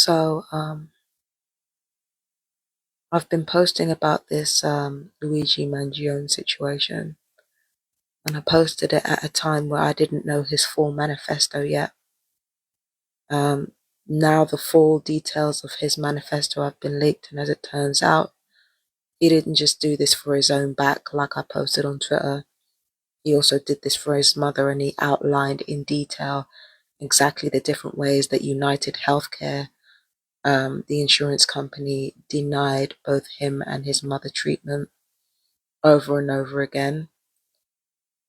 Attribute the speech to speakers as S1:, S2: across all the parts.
S1: So, I've been posting about this Luigi Mangione situation, and I posted it at a time where I didn't know his full manifesto yet. Um, Now the full details of his manifesto have been leaked, and as it turns out, he didn't just do this for his own back, like I posted on Twitter. He also did this for his mother, and he outlined in detail exactly the different ways that United Healthcare, the insurance company, denied both him and his mother treatment over and over again.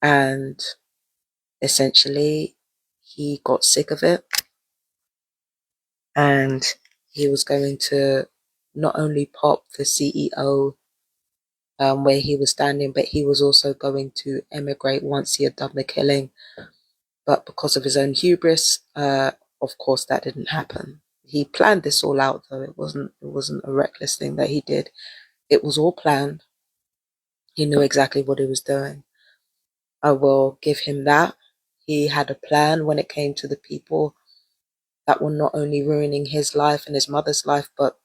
S1: And essentially, he got sick of it, and he was going to not only pop the CEO where he was standing, but he was also going to emigrate once he had done the killing. But because of his own hubris, of course, that didn't happen. He planned this all out, though. It wasn't a reckless thing that he did. It was all planned. He knew exactly what he was doing. I will give him that. He had a plan when it came to the people that were not only ruining his life and his mother's life, but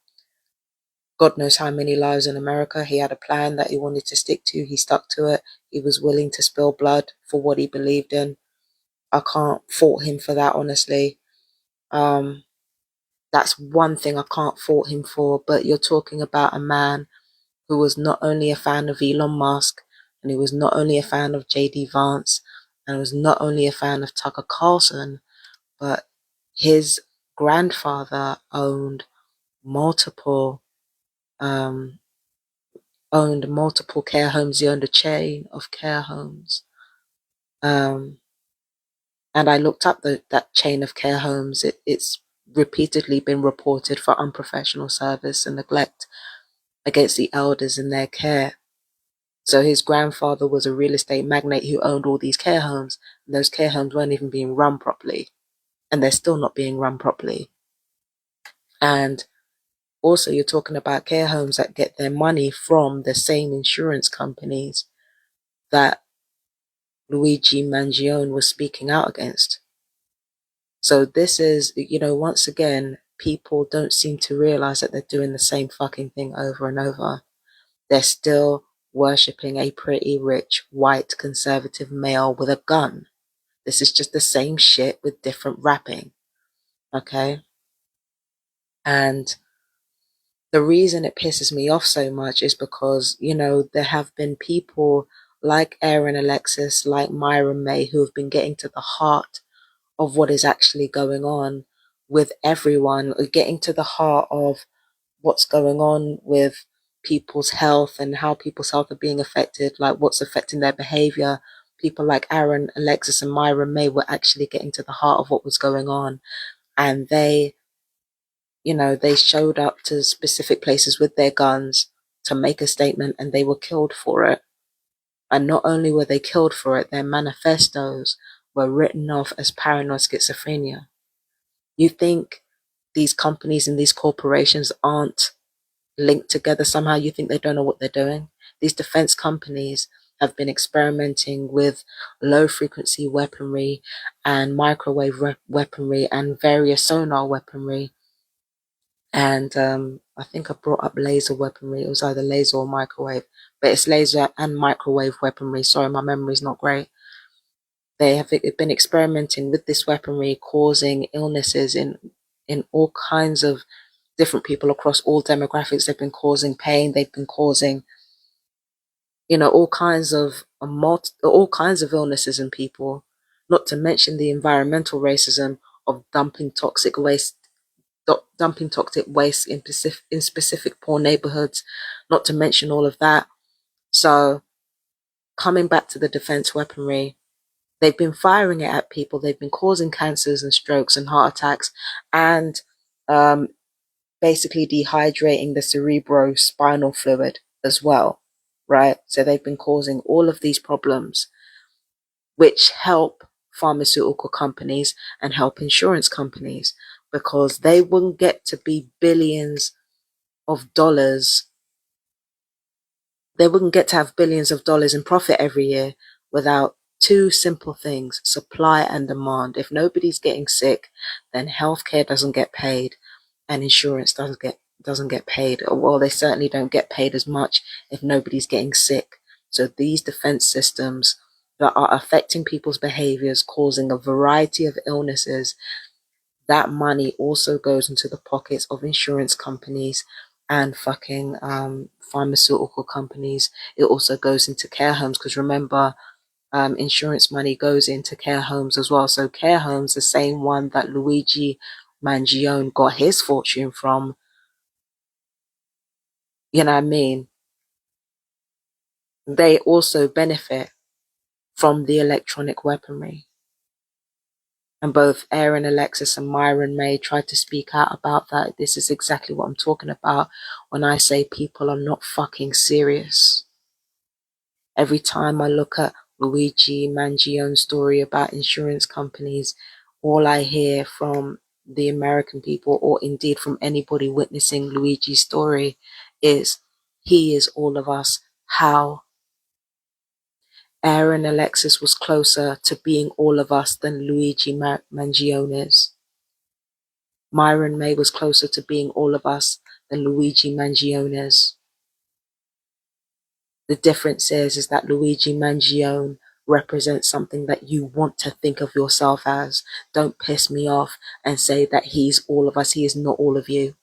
S1: God knows how many lives in America. He had a plan that he wanted to stick to. He stuck to it. He was willing to spill blood for what he believed in. I can't fault him for that, honestly. That's one thing I can't fault him for. But you're talking about a man who was not only a fan of Elon Musk, and he was not only a fan of JD Vance, and was not only a fan of Tucker Carlson, but his grandfather multiple um, owned multiple care homes. He owned a chain of care homes. Um, and I looked up that chain of care homes. It's repeatedly been reported for unprofessional service and neglect against the elders in their care. So his grandfather was a real estate magnate who owned all these care homes, and those care homes weren't even being run properly, and they're still not being run properly. And also, you're talking about care homes that get their money from the same insurance companies that Luigi Mangione was speaking out against. So this is, once again, people don't seem to realize that they're doing the same fucking thing over and over. They're still worshipping a pretty rich white conservative male with a gun. This is just the same shit with different wrapping. Okay? And the reason it pisses me off so much is because, there have been people like Aaron Alexis, like Myron May, who have been getting to the heart of what is actually going on with everyone, getting to the heart of what's going on with people's health and how people's health are being affected, like what's affecting their behavior. People like Aaron Alexis and Myron May were actually getting to the heart of what was going on. And they showed up to specific places with their guns to make a statement, and they were killed for it. And not only were they killed for it, their manifestos were written off as paranoid schizophrenia. You think these companies and these corporations aren't linked together somehow? You think they don't know what they're doing? These defense companies have been experimenting with low frequency weaponry and microwave weaponry and various sonar weaponry. And I think I brought up laser weaponry. It was either laser or microwave, but it's laser and microwave weaponry. Sorry, my memory's not great. They have been experimenting with this weaponry, causing illnesses in all kinds of different people across all demographics. They've been causing pain. They've been causing, all kinds of illnesses in people. Not to mention the environmental racism of dumping toxic waste in specific poor neighborhoods. Not to mention all of that. So, coming back to the defense weaponry, they've been firing it at people. They've been causing cancers and strokes and heart attacks, and basically dehydrating the cerebrospinal fluid as well, right? So they've been causing all of these problems, which help pharmaceutical companies and help insurance companies, because they wouldn't get to be billions of dollars. They wouldn't get to have billions of dollars in profit every year without two simple things: supply and demand. If nobody's getting sick, then healthcare doesn't get paid. and insurance doesn't get paid. Well, they certainly don't get paid as much if nobody's getting sick. So these defense systems that are affecting people's behaviors, causing a variety of illnesses, that money also goes into the pockets of insurance companies and fucking pharmaceutical companies. It also goes into care homes, because remember, insurance money goes into care homes as well. So care homes, the same one that Luigi Mangione got his fortune from, you know what I mean? They also benefit from the electronic weaponry. And both Aaron Alexis and Myron May tried to speak out about that. This is exactly what I'm talking about when I say people are not fucking serious. Every time I look at Luigi Mangione's story about insurance companies, all I hear from the American people, or indeed from anybody witnessing Luigi's story, is he is all of us. How? Aaron Alexis was closer to being all of us than Luigi Mangione is. Myron May was closer to being all of us than Luigi Mangione is. The difference is that Luigi Mangione represents something that you want to think of yourself as. Don't piss me off and say that he's all of us. He is not all of you.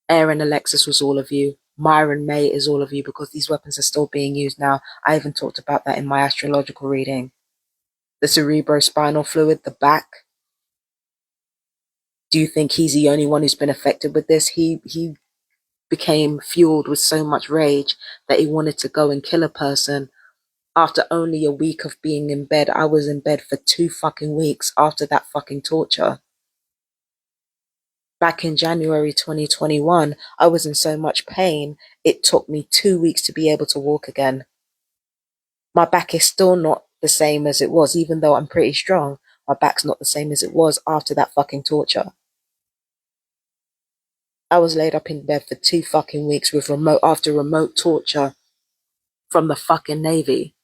S1: Aaron Alexis was all of you. Myron May is all of you, because these weapons are still being used now. I even talked about that in my astrological reading. The cerebrospinal fluid, the back. Do you think he's the only one who's been affected with this? He became fueled with so much rage that he wanted to go and kill a person. After only a week of being in bed, I was in bed for 2 fucking weeks after that fucking torture. Back in January 2021, I was in so much pain, it took me 2 weeks to be able to walk again. My back is still not the same as it was, even though I'm pretty strong. My back's not the same as it was after that fucking torture. I was laid up in bed for 2 fucking weeks with remote torture from the fucking Navy.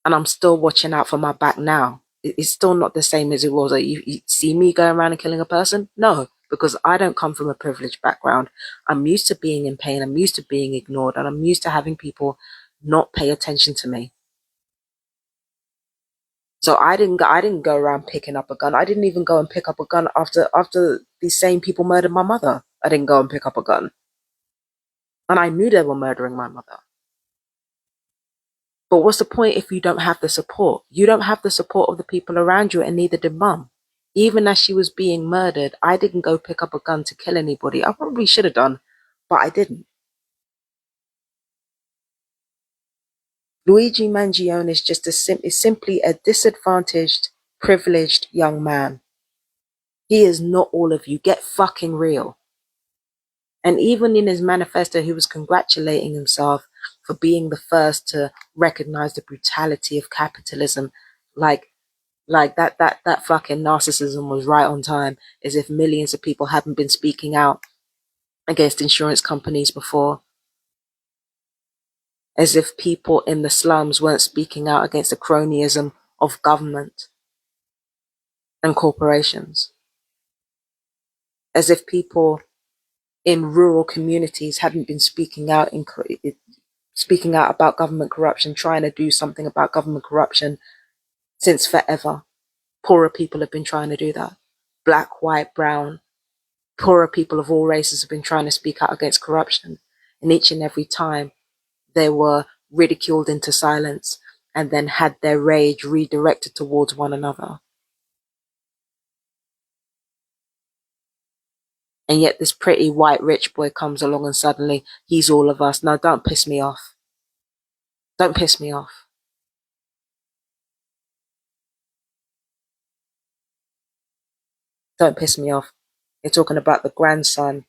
S1: And I'm still watching out for my back now. It's still not the same as it was. Like, you see me going around and killing a person? No, because I don't come from a privileged background. I'm used to being in pain. I'm used to being ignored, and I'm used to having people not pay attention to me. So I didn't go around picking up a gun. I didn't even go and pick up a gun after these same people murdered my mother. I didn't go and pick up a gun. And I knew they were murdering my mother. But what's the point if you don't have the support? You don't have the support of the people around you, and neither did mum. Even as she was being murdered, I didn't go pick up a gun to kill anybody. I probably should have done, but I didn't. Luigi Mangione is is simply a disadvantaged, privileged young man. He is not all of you. Get fucking real. And even in his manifesto, he was congratulating himself for being the first to recognize the brutality of capitalism. Like that fucking narcissism was right on time, as if millions of people hadn't been speaking out against insurance companies before. As if people in the slums weren't speaking out against the cronyism of government and corporations. As if people in rural communities hadn't been speaking out about government corruption, trying to do something about government corruption since forever. Poorer people have been trying to do that. Black, white, brown, poorer people of all races have been trying to speak out against corruption. And each and every time they were ridiculed into silence and then had their rage redirected towards one another. And yet this pretty white rich boy comes along and suddenly he's all of us. Now don't piss me off. Don't piss me off. Don't piss me off. You're talking about the grandson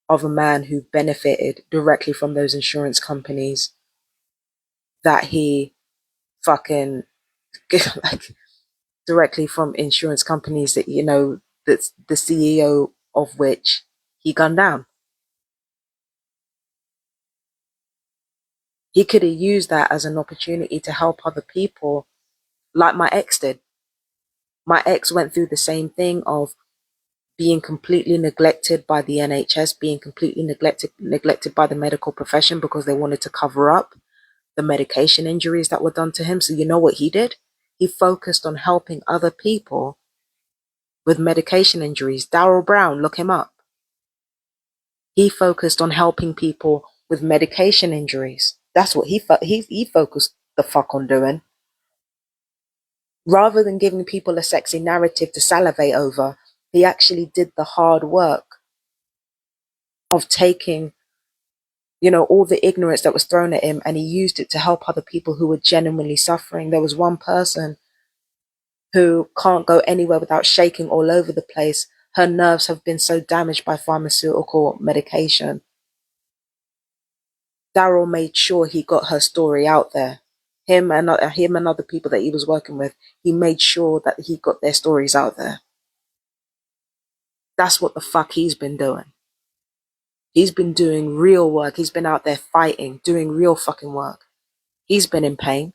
S1: of a man who benefited directly from those insurance companies that he fucking like directly from insurance companies that, you know, that's the CEO of which he gunned down. He could have used that as an opportunity to help other people, like my ex did. My ex went through the same thing of being completely neglected by the NHS, being completely neglected by the medical profession because they wanted to cover up the medication injuries that were done to him. So you know what he did? He focused on helping other people with medication injuries. Darrell Brown, look him up. He focused on helping people with medication injuries. That's what he focused the fuck on doing. Rather than giving people a sexy narrative to salivate over, he actually did the hard work of taking, all the ignorance that was thrown at him, and he used it to help other people who were genuinely suffering. There was one person who can't go anywhere without shaking all over the place. Her nerves have been so damaged by pharmaceutical medication. Darrell made sure he got her story out there. Him and other people that he was working with, he made sure that he got their stories out there. That's what the fuck he's been doing. He's been doing real work. He's been out there fighting, doing real fucking work. He's been in pain.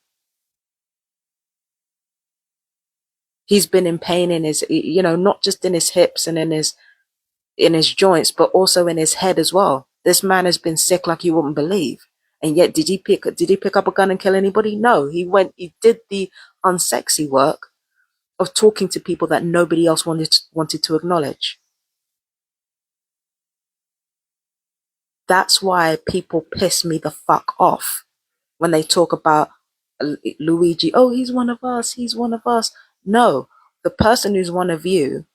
S1: He's been in pain in his, not just in his hips and in his joints, but also in his head as well. This man has been sick like you wouldn't believe. And yet, did he pick up a gun and kill anybody? No, he did the unsexy work of talking to people that nobody else wanted to acknowledge. That's why people piss me the fuck off when they talk about Luigi. Oh, he's one of us. He's one of us. No, the person who's one of you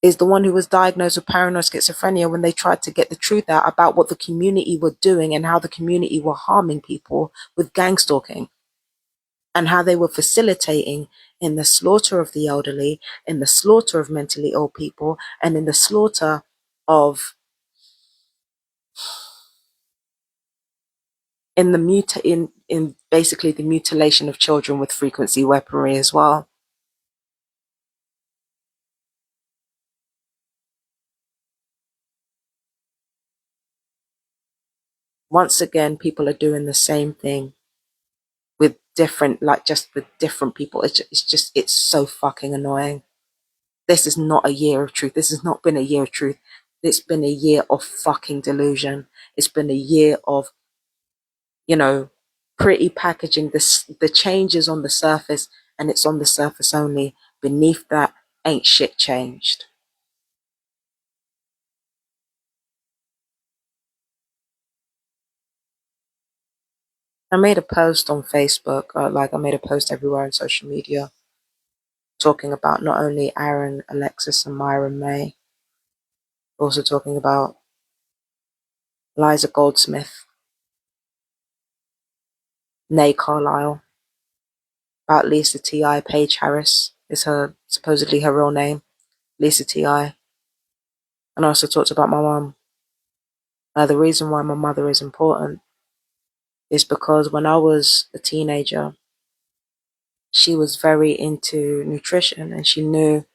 S1: is the one who was diagnosed with paranoid schizophrenia when they tried to get the truth out about what the community were doing and how the community were harming people with gang stalking, and how they were facilitating in the slaughter of the elderly, in the slaughter of mentally ill people, and in the slaughter of in basically the mutilation of children with frequency weaponry as well. Once again, people are doing the same thing with different people. It's so fucking annoying. This is not a year of truth. This has not been a year of truth. It's been a year of fucking delusion. It's been a year of, pretty packaging. The changes on the surface, and it's on the surface only. Beneath that, ain't shit changed. I made a post on Facebook, I made a post everywhere on social media, talking about not only Aaron, Alexis, and Myron May, but also talking about Liza Goldsmith, Nay Carlisle, about Lisa T.I. Paige Harris is supposedly her real name, Lisa T.I. And I also talked about my mum. The reason why my mother is important is because when I was a teenager, she was very into nutrition, and she knew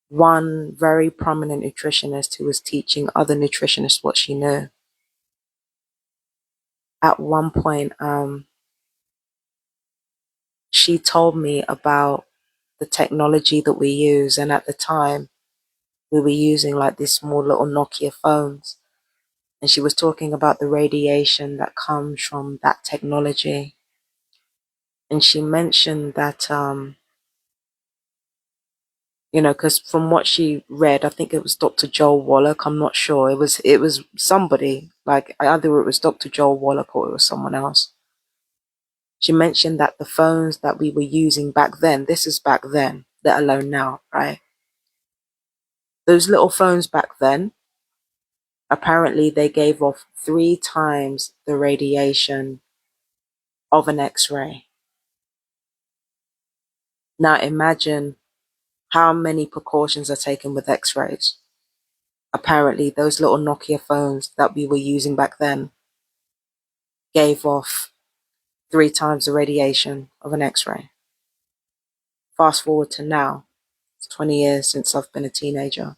S1: one very prominent nutritionist who was teaching other nutritionists what she knew. At one point, she told me about the technology that we use, and at the time, we were using like these small little Nokia phones, and she was talking about the radiation that comes from that technology. And she mentioned that, because from what she read, I think it was Dr. Joel Wallach. I'm not sure. It was somebody, like either it was Dr. Joel Wallach or it was someone else. She mentioned that the phones that we were using back then, this is back then, let alone now, right? Those little phones back then, apparently they gave off 3 times the radiation of an X-ray. Now imagine how many precautions are taken with X-rays. Apparently those little Nokia phones that we were using back then gave off 3 times the radiation of an X-ray. Fast forward to now, it's 20 years since I've been a teenager.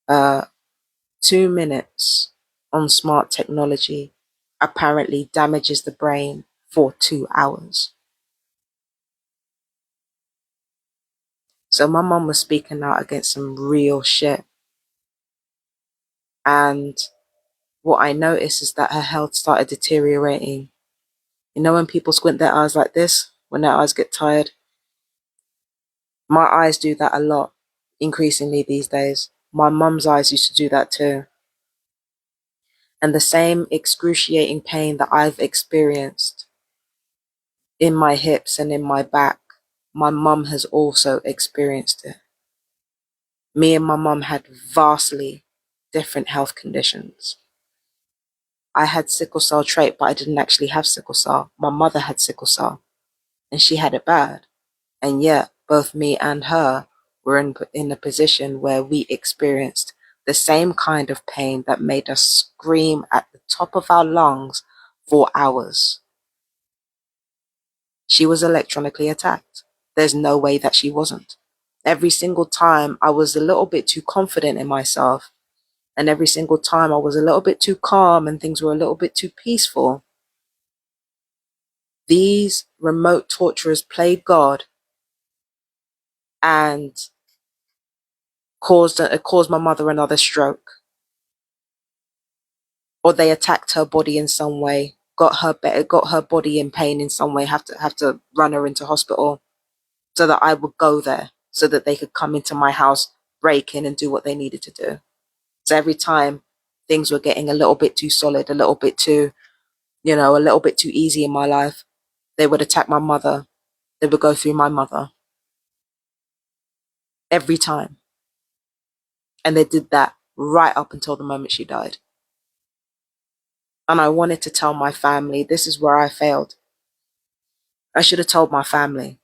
S1: 2 minutes on smart technology apparently damages the brain for 2 hours. So my mum was speaking out against some real shit. And what I noticed is that her health started deteriorating. You know when people squint their eyes like this, when their eyes get tired? My eyes do that a lot, increasingly these days. My mum's eyes used to do that too. And the same excruciating pain that I've experienced in my hips and in my back, my mum has also experienced it. Me and my mum had vastly different health conditions. I had sickle cell trait, but I didn't actually have sickle cell. My mother had sickle cell, and she had it bad. And yet, both me and her were in a position where we experienced the same kind of pain that made us scream at the top of our lungs for hours. She was electronically attacked. There's no way that she wasn't. Every single time I was a little bit too confident in myself, and every single time I was a little bit too calm and things were a little bit too peaceful, these remote torturers played God and caused my mother another stroke. Or they attacked her body in some way, got her body in pain in some way, have to run her into hospital so that I would go there so that they could come into my house, break in and do what they needed to do. So every time things were getting a little bit too solid, a little bit too, a little bit too easy in my life, they would attack my mother. They would go through my mother. Every time. And they did that right up until the moment she died. And I wanted to tell my family, this is where I failed. I should have told my family.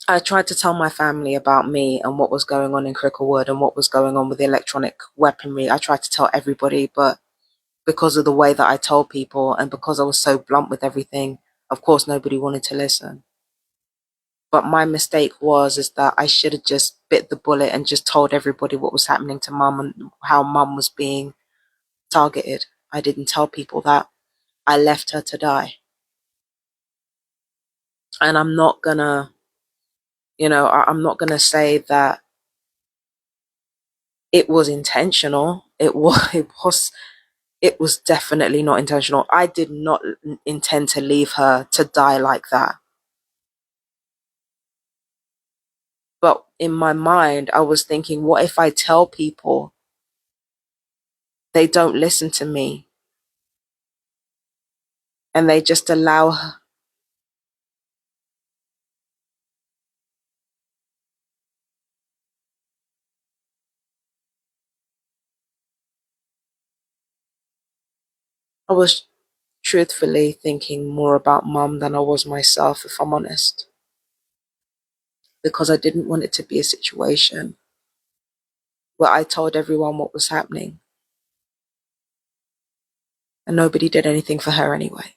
S1: I tried to tell my family about me and what was going on in Cricklewood and what was going on with the electronic weaponry. I tried to tell everybody, but because of the way that I told people and because I was so blunt with everything, of course, nobody wanted to listen. But my mistake is that I should have just bit the bullet and just told everybody what was happening to mum and how mum was being targeted. I didn't tell people that. I left her to die. And I'm not gonna, I'm not gonna say that it was intentional. It was definitely not intentional. I did not intend to leave her to die like that. But in my mind, I was thinking, what if I tell people they don't listen to me and they just allow her? I was truthfully thinking more about mum than I was myself, if I'm honest, because I didn't want it to be a situation where I told everyone what was happening and nobody did anything for her anyway.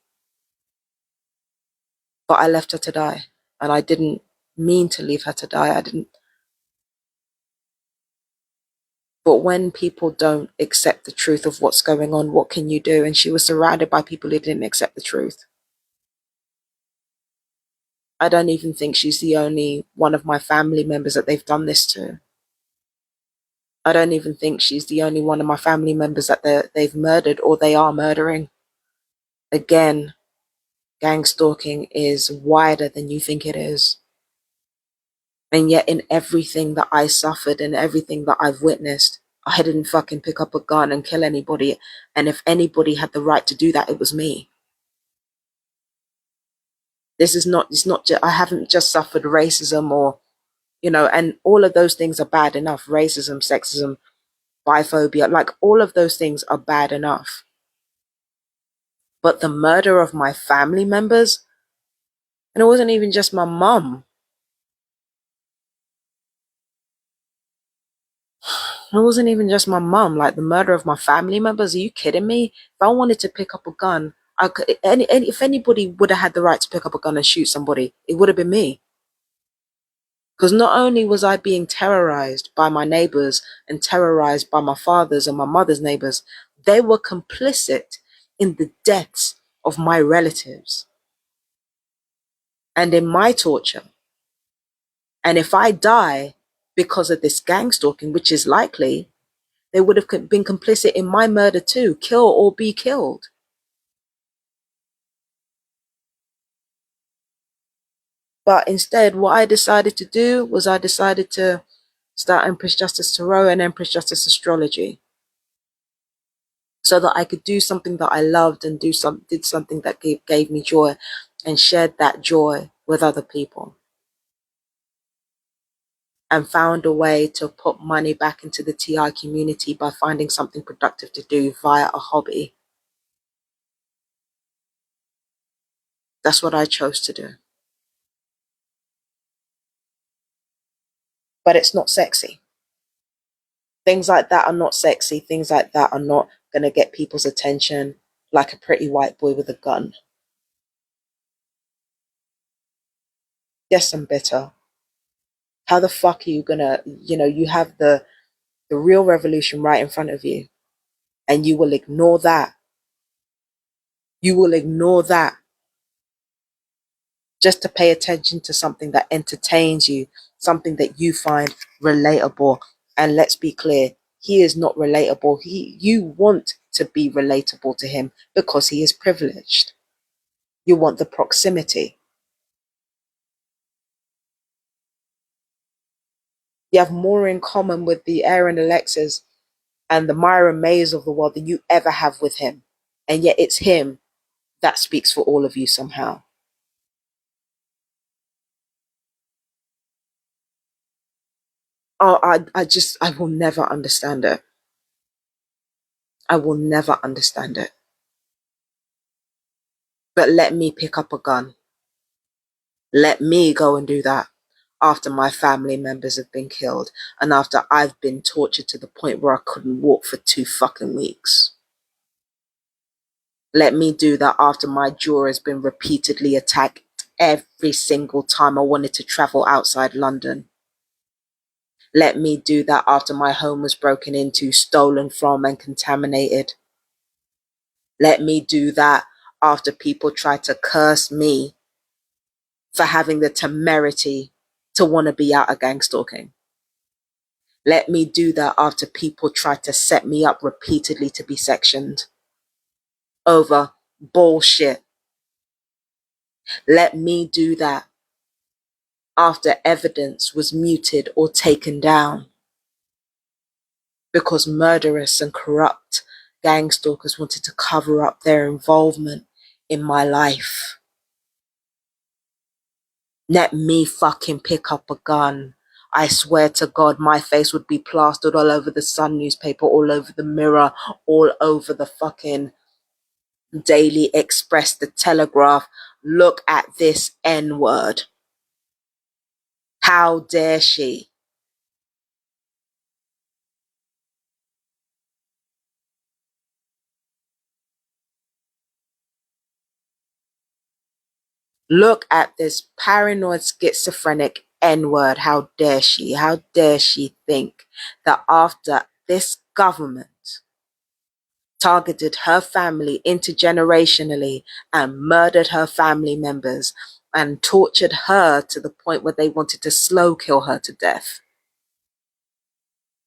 S1: But I left her to die, and I didn't mean to leave her to die. I didn't. But when people don't accept the truth of what's going on, what can you do? And she was surrounded by people who didn't accept the truth. I don't even think she's the only one of my family members that they've done this to. I don't even think she's the only one of my family members that they've murdered or they are murdering. Again, gang stalking is wider than you think it is. And yet in everything that I suffered and everything that I've witnessed, I didn't fucking pick up a gun and kill anybody. And if anybody had the right to do that, it was me. It's not just, I haven't just suffered racism or, and all of those things are bad enough. Racism, sexism, biphobia, like all of those things are bad enough. But the murder of my family members, and it wasn't even just my mum. It wasn't even just my mum, like the murder of my family members. Are you kidding me? If I wanted to pick up a gun, I could, if anybody would have had the right to pick up a gun and shoot somebody, it would have been me. Because not only was I being terrorized by my neighbors and terrorized by my father's and my mother's neighbors, they were complicit in the deaths of my relatives and in my torture And if I die because of this gang stalking, which is likely, they would have been complicit in my murder too, kill or be killed. But instead, what I decided to do was I decided to start Empress Justice Tarot and Empress Justice Astrology, so that I could do something that I loved and did something that gave me joy, and shared that joy with other people, and found a way to put money back into the TI community by finding something productive to do via a hobby. That's what I chose to do. But it's not sexy. Things like that are not sexy. Things like that are not going to get people's attention like a pretty white boy with a gun. Yes, I'm bitter. How the fuck are you gonna, you have the real revolution right in front of you, and you will ignore that. You will ignore that just to pay attention to something that entertains you, something that you find relatable. And let's be clear, he is not relatable. You want to be relatable to him because he is privileged. You want the proximity. You have more in common with the Aaron Alexas and the Myra Mays of the world than you ever have with him. And yet it's him that speaks for all of you somehow. Oh, I will never understand it. I will never understand it. But let me pick up a gun. Let me go and do that after my family members have been killed and after I've been tortured to the point where I couldn't walk for 2 fucking weeks. Let me do that after my jaw has been repeatedly attacked every single time I wanted to travel outside London. Let me do that after my home was broken into, stolen from, and contaminated. Let me do that after people tried to curse me for having the temerity to want to be out of gang stalking. Let me do that after people tried to set me up repeatedly to be sectioned over bullshit. Let me do that after evidence was muted or taken down because murderous and corrupt gang stalkers wanted to cover up their involvement in my life. Let me fucking pick up a gun. I swear to God, my face would be plastered all over the Sun newspaper, all over the Mirror, all over the fucking Daily Express, the Telegraph. Look at this N-word. How dare she? Look at this paranoid schizophrenic N-word. How dare she? How dare she think that after this government targeted her family intergenerationally and murdered her family members and tortured her to the point where they wanted to slow kill her to death.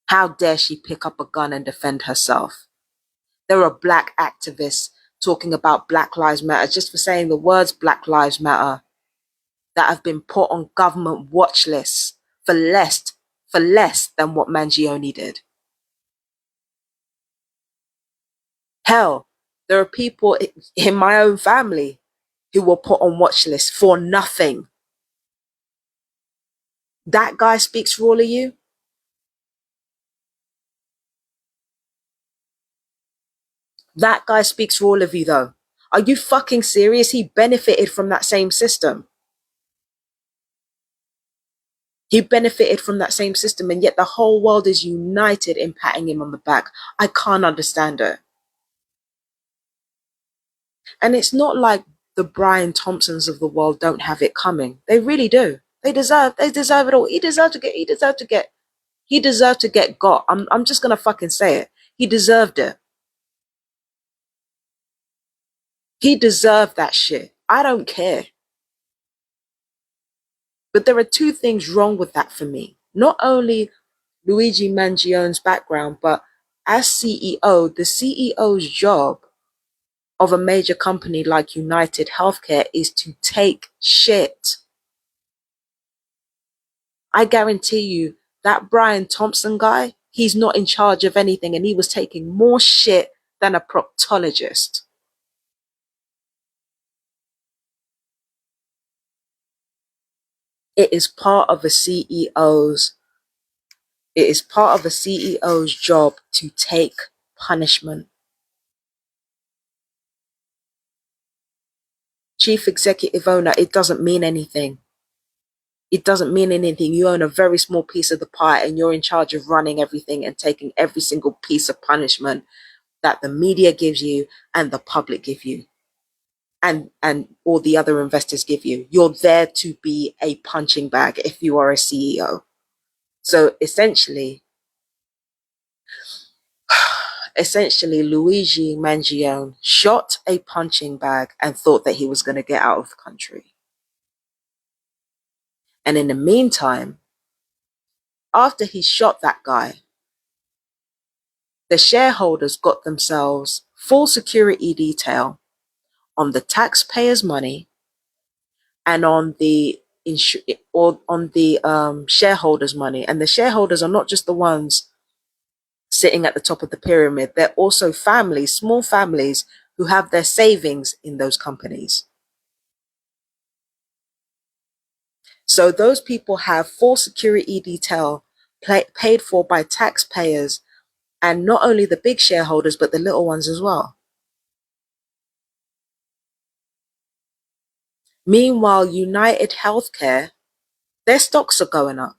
S1: How dare she pick up a gun and defend herself? There are black activists talking about Black Lives Matter just for saying the words Black Lives Matter that have been put on government watch lists for less than what Mangione did. Hell, there are people in my own family who were put on watch lists for nothing. That guy speaks for all of you. That guy speaks for all of you, though. Are you fucking serious? He benefited from that same system. He benefited from that same system, and yet the whole world is united in patting him on the back. I can't understand it. And it's not like the Brian Thompsons of the world don't have it coming. They really do. They deserve it all. He deserved to get got. I'm just gonna fucking say it. He deserved it. He deserved that shit. I don't care. But there are two things wrong with that for me. Not only Luigi Mangione's background, but as CEO, the CEO's job of a major company like United Healthcare is to take shit. I guarantee you that Brian Thompson guy, he's not in charge of anything, and he was taking more shit than a proctologist. It is part of a CEO's it is part of a CEO's job to take punishment. Chief executive owner, it doesn't mean anything. It doesn't mean anything. You own a very small piece of the pie and you're in charge of running everything and taking every single piece of punishment that the media gives you and the public give you and all the other investors give you. You're there to be a punching bag if you are a CEO. So essentially Luigi Mangione shot a punching bag and thought that he was going to get out of the country. And in the meantime, after he shot that guy, the shareholders got themselves full security detail on the taxpayers' money and on the shareholders' money. And the shareholders are not just the ones sitting at the top of the pyramid. They're also families, small families, who have their savings in those companies. So those people have full security detail paid for by taxpayers, and not only the big shareholders, but the little ones as well. Meanwhile, United Healthcare, their stocks are going up.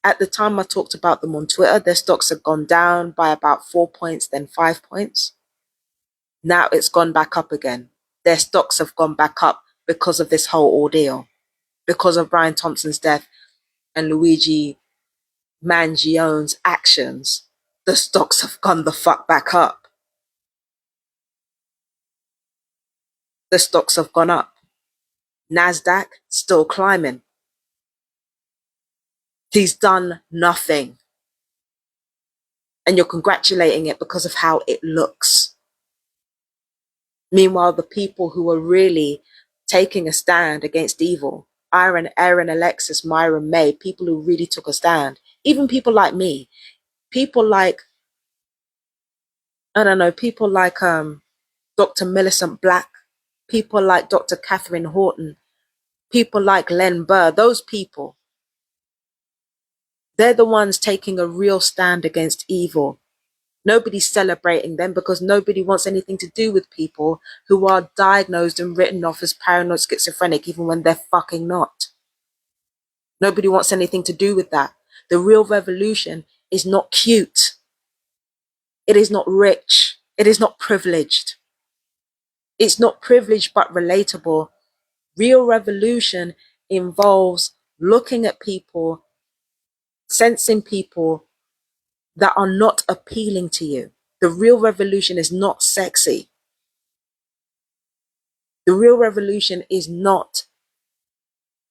S1: At the time I talked about them on Twitter, their stocks have gone down by about 4 points, then 5 points. Now it's gone back up again. Their stocks have gone back up because of this whole ordeal, because of Brian Thompson's death and Luigi Mangione's actions. The stocks have gone the fuck back up. The stocks have gone up. NASDAQ still climbing. He's done nothing. And you're congratulating it because of how it looks. Meanwhile, the people who are really taking a stand against evil, Aaron, Alexis, Myron, May, people who really took a stand, even people like me, people like, I don't know, people like Dr. Millicent Black, people like Dr. Catherine Horton, people like Len Burr, those people, they're the ones taking a real stand against evil. Nobody's celebrating them because nobody wants anything to do with people who are diagnosed and written off as paranoid schizophrenic, even when they're fucking not. Nobody wants anything to do with that. The real revolution is not cute. It is not rich. It is not privileged. It's not privileged but relatable. Real revolution involves looking at people, sensing people that are not appealing to you. The real revolution is not sexy. The real revolution is not,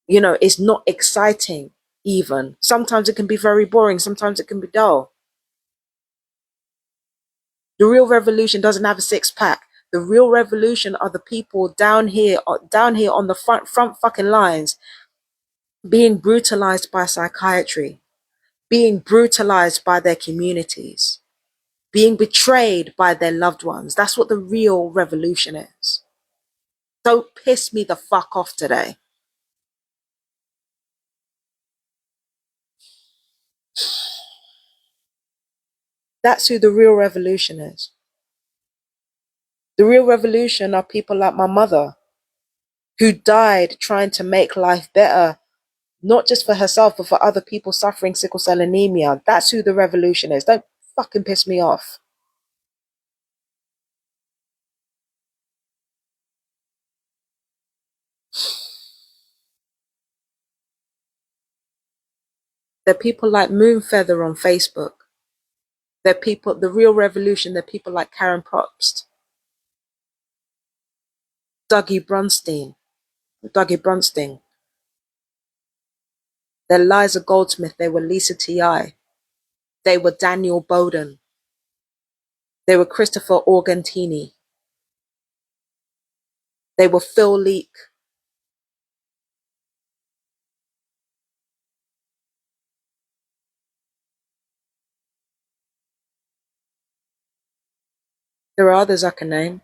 S1: it's not exciting even. Sometimes it can be very boring. Sometimes it can be dull. The real revolution doesn't have a six pack. The real revolution are the people down here on the front fucking lines, being brutalized by psychiatry, being brutalized by their communities, being betrayed by their loved ones. That's what the real revolution is. Don't piss me the fuck off today. That's who the real revolution is. The real revolution are people like my mother, who died trying to make life better, not just for herself, but for other people suffering sickle cell anemia. That's who the revolution is. Don't fucking piss me off. They're people like Moonfeather on Facebook. They're people, the real revolution, they're people like Karen Probst, Dougie Bronstein. They're Liza Goldsmith. They were Lisa T.I. They were Daniel Bowden. They were Christopher Organtini. They were Phil Leak. There are others I can name,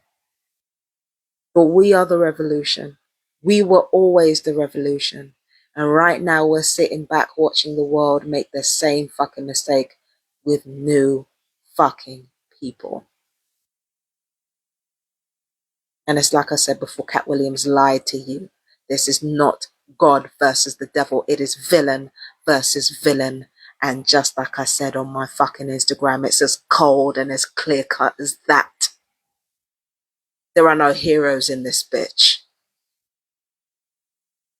S1: but we are the revolution. We were always the revolution. And right now we're sitting back watching the world make the same fucking mistake with new fucking people. And it's like I said before, Cat Williams lied to you. This is not God versus the devil. It is villain versus villain. And just like I said on my fucking Instagram, it's as cold and as clear cut as that. There are no heroes in this bitch.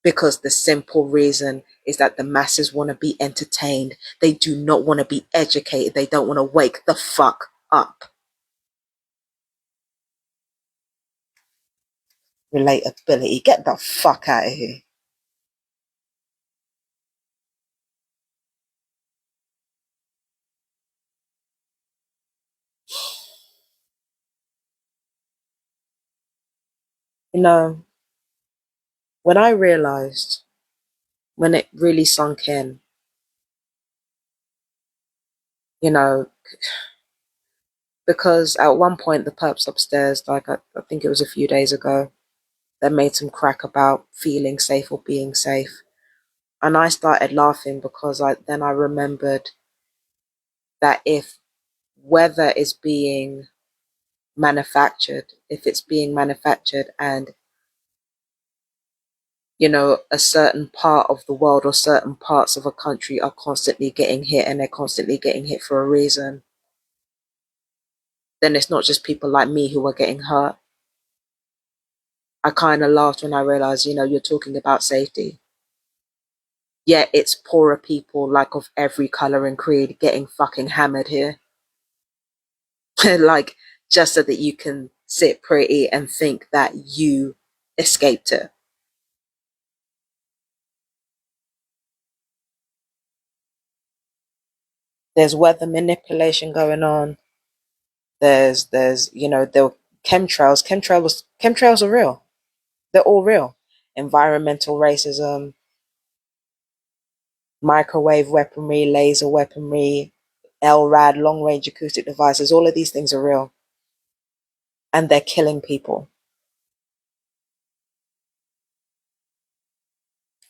S1: Because the simple reason is that the masses want to be entertained. They do not want to be educated. They don't want to wake the fuck up. Relatability. Get the fuck out of here. You know, when I realized, when it really sunk in, you know, because at one point the perps upstairs, like I think it was a few days ago, they made some crack about feeling safe or being safe. And I started laughing because then I remembered that if weather is being manufactured, if it's being manufactured and, you know, a certain part of the world or certain parts of a country are constantly getting hit and they're constantly getting hit for a reason, then it's not just people like me who are getting hurt. I kind of laughed when I realized, you know, you're talking about safety. Yet it's poorer people, like of every color and creed, getting fucking hammered here. Like, just so that you can sit pretty and think that you escaped it. There's weather manipulation going on. There's you know, the chemtrails are real. They're all real. Environmental racism, microwave weaponry, laser weaponry, LRAD, long range acoustic devices, all of these things are real. And they're killing people.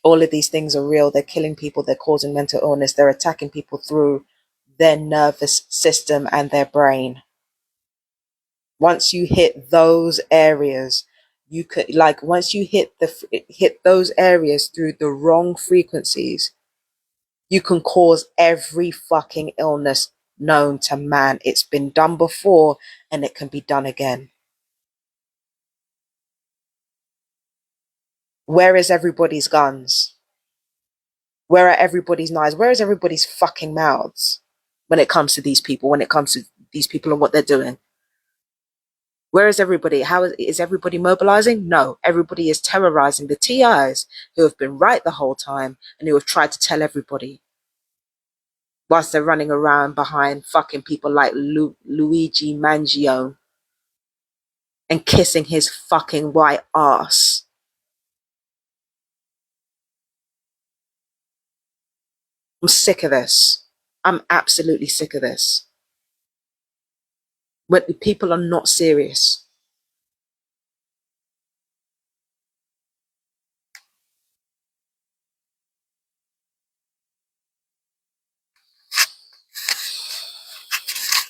S1: All of these things are real. They're killing people. They're causing mental illness. They're attacking people through their nervous system and their brain. Once you hit those areas, you could, like, once you hit those areas through the wrong frequencies, you can cause every fucking illness known to man. It's been done before and it can be done again. Where is everybody's guns? Where are everybody's knives? Where is everybody's fucking mouths when it comes to these people, when it comes to these people and what they're doing? Where is everybody? How is everybody mobilizing? No, everybody is terrorizing the TIs who have been right the whole time and who have tried to tell everybody whilst they're running around behind fucking people like Luigi Mangio and kissing his fucking white ass. I'm sick of this. I'm absolutely sick of this. When people are not serious.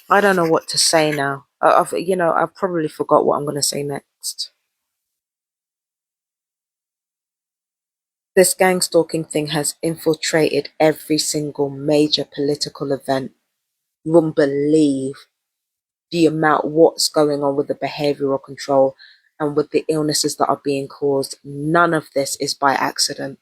S1: I don't know what to say now. I've probably forgot what I'm going to say next. This gang stalking thing has infiltrated every single major political event. You wouldn't believe the amount what's going on with the behavioral control and with the illnesses that are being caused. None of this is by accident.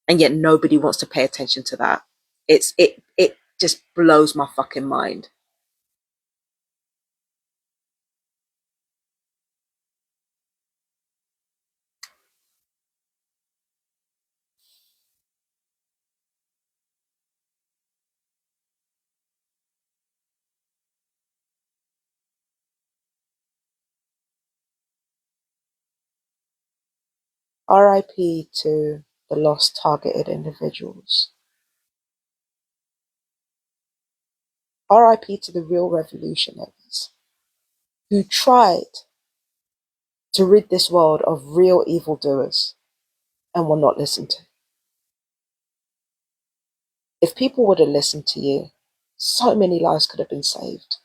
S1: And yet nobody wants to pay attention to that. It just blows my fucking mind. RIP to the lost targeted individuals. RIP to the real revolutionaries who tried to rid this world of real evildoers and were not listened to. If people would have listened to you, so many lives could have been saved.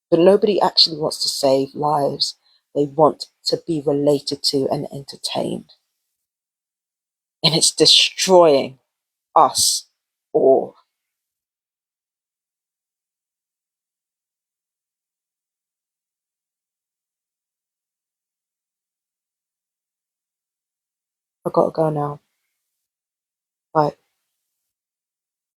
S1: But nobody actually wants to save lives. They want to be related to and entertained. And it's destroying us all. I've got to go now. Bye.